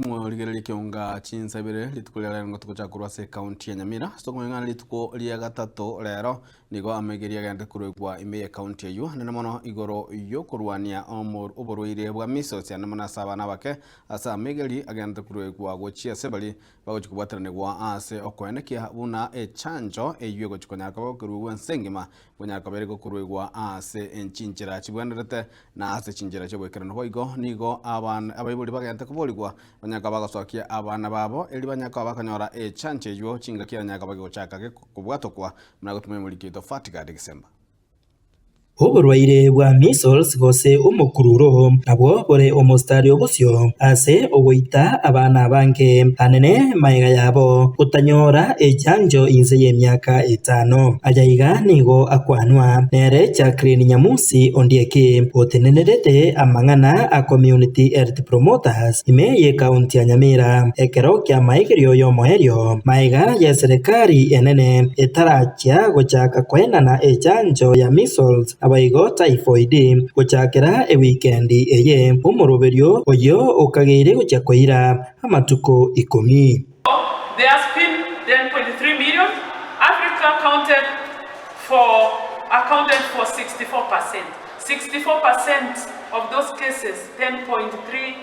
Tumurigereri kiunga chinsabire litukulia lero ngotuko chakurwa se county ya Nyamira stokumengana lituko lia gatatu lero nigo amegeria gende kurwegwa ime county yu nene mono igoro yokurwania oborwire bwa misos ya namana saba nabake asa amegeri agende kurwegwa gochia sebali bagochikubwaterane gwa ase okwenekia buna echanjo eyue gochikonyaka bokurwa nsengima bonyaka berego kurwegwa ase enchinjira chibwenderete na ase chinjira chobwekerano boigo nigo abaibuli bagente kuboligwa banyaka bagasokia abana babo eli banyaka bakanyora echanche yo chingakia nyaka bagochaka kubwatokwa mnagotume mulikito Fatigade December oborwaire bwa measles gose omokururo nabwo bore omostari obusyo ase ogoita abana bange anene maiga yabo utanyora echanjo inse y'emyaka 5 ajaiga nigo akwanwa nere Jacqueline Nyamusi Ondieki otenenerete amang'ana a community health promoters ime ye county ya Nyamira ekero kia maigerio yomoerio maiga ya serikali enene etarachia gochaka kwenana echanjo ya measles abaigo typhoid gochakera weekendi eye umuroberio oyo okagire gocha koira amatuko 10. There has been 10.3 million. Africa accounted for 64%. 64% of those cases, 10.3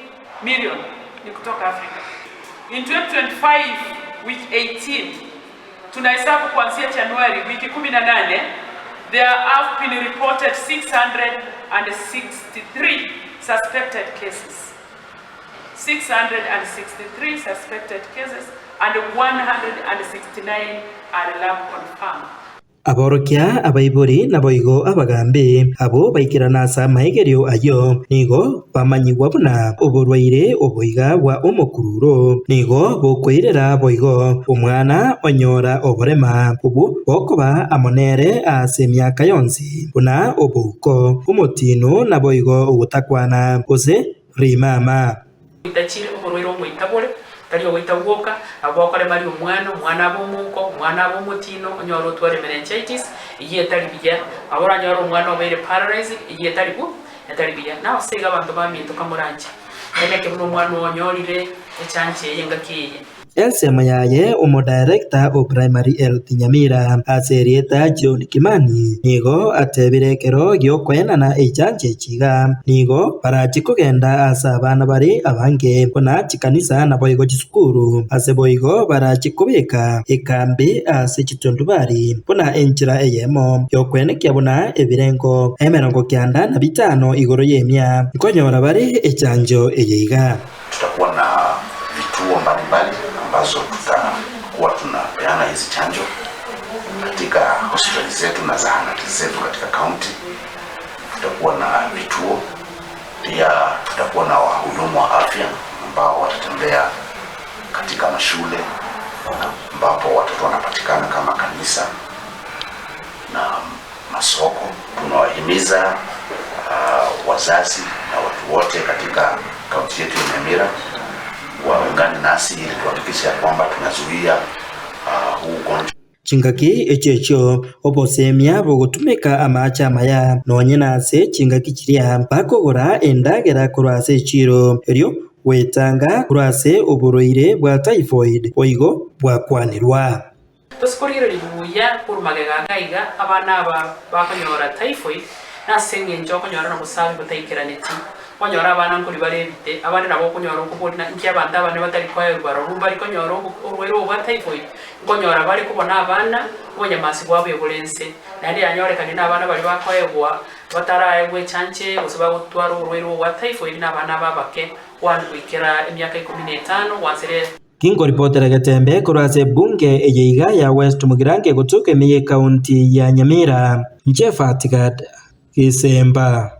million ni kutoka Africa. In 2025 week 18 tunahesabu kuanzia Januari wiki 18 there have been reported 663 suspected cases. 663 suspected cases and 169 are lab confirmed. Aborokia abaibori naboigo abagambe abo baikirana asa maigerio ayo nigo bamanyigwa buna oborwaire oboiga bwa omokururo nigo bokwirera boigo omwana onyora oborema ubu bokoba amonere ase myaka yonsi buna obuko omotino naboigo ogutakwana ose rimama itachire oborwaire omwitabore tari ogoita ugoka abokore mari omwana abomuko omwana abomotino onyoro tware meningitis iye tari biya abora nyoro omwana obere paralyzed iye tari biya na osega abantu baminto kamuranje ene kebuno omwana onyorire echanche yengakiye Else Mayaye director o primary health Nyamira aserieta John Kimani nigo atebirekero gyokwenana echanche chiga nigo barachi kugenda asa abana bari abange bona chikanisa na boigo chisukuru ase boigo barachi kubika ekambi ase chitondu bari bona enchira eyemo yokwenekia bona ebirengo 95 igoro yemia nkonyora bari echanjo eyeiga. Tutakuwa na vituo mbalimbali ambazo tutakuwa tunapeana hizi chanjo katika hospitali zetu na zahanati zetu katika kaunti. Tutakuwa na vituo pia, tutakuwa na wahudumu wa afya ambao watatembea katika mashule ambapo watoto wanapatikana kama kanisa na masoko. Tunawahimiza wazazi na watu wote katika kaunti yetu ya Nyamira waungane nasi ili tuhakikishe kwamba tunazuia huu ugonjwa. Chingaki echecho obosemia bogutumika amacha maya nonye nase chingaki chiria bakogora endagera kurase chiro eryo wetanga kurase oborwaire bwa typhoid oigo bwakwanirwa tusikurire libuya kurumagega ngaiga abana aba bakonyora typhoid na senge njoko nyora na musabi butayikiraneti konyora abana nkuri barebite abana nabo konyora ukubona inki abanda abana batari kwayo barumba ariko nyora urwero bwa typhoid konyora bari kubona abana bonye masi bwabo yobulense nari yanyorekanye n'abana bari bakwayewa bataraye chanche usaba gutwara urwero bwa typhoid n'abana babake wanwikira emyaka 15 wansere Kingo reporter Gatembe kurase bunge eyeiga ya West Mugirange gutuke miye county ya Nyamira Fatigade December